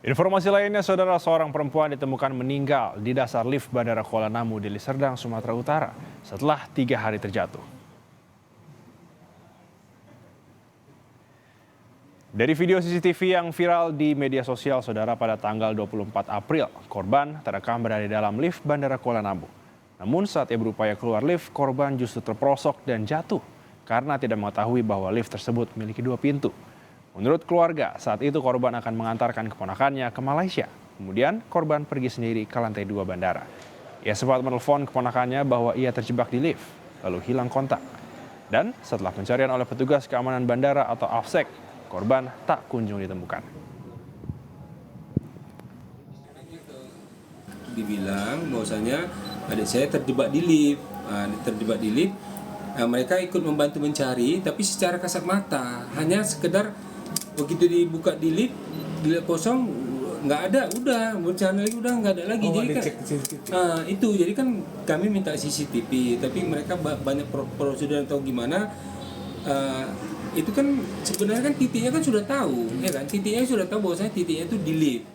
Informasi lainnya, saudara, seorang perempuan ditemukan meninggal di dasar lift Bandara Kuala Namu, Deli Serdang, Sumatera Utara setelah 3 hari terjatuh. Dari video CCTV yang viral di media sosial, saudara, pada tanggal 24 April, korban terekam berada di dalam lift Bandara Kuala Namu. Namun saat ia berupaya keluar lift, korban justru terperosok dan jatuh karena tidak mengetahui bahwa lift tersebut memiliki 2 pintu. Menurut keluarga, saat itu korban akan mengantarkan keponakannya ke Malaysia. Kemudian korban pergi sendiri ke lantai 2 bandara. Ia sempat menelpon keponakannya bahwa ia terjebak di lift, lalu hilang kontak. Dan setelah pencarian oleh petugas keamanan bandara atau AFSEC, korban tak kunjung ditemukan. Dibilang bahwasanya adik saya terjebak di lift, mereka ikut membantu mencari, tapi secara kasat mata, hanya sekedar begitu dibuka di lift kosong, nggak ada, udah bencana lagi, udah nggak ada lagi. Jadi kan itu, jadi kan kami minta CCTV, tapi mereka banyak prosedur atau gimana. Itu kan sebenarnya kan titiknya kan sudah tahu, ya kan, titiknya sudah tahu bahwasanya titiknya itu di lift.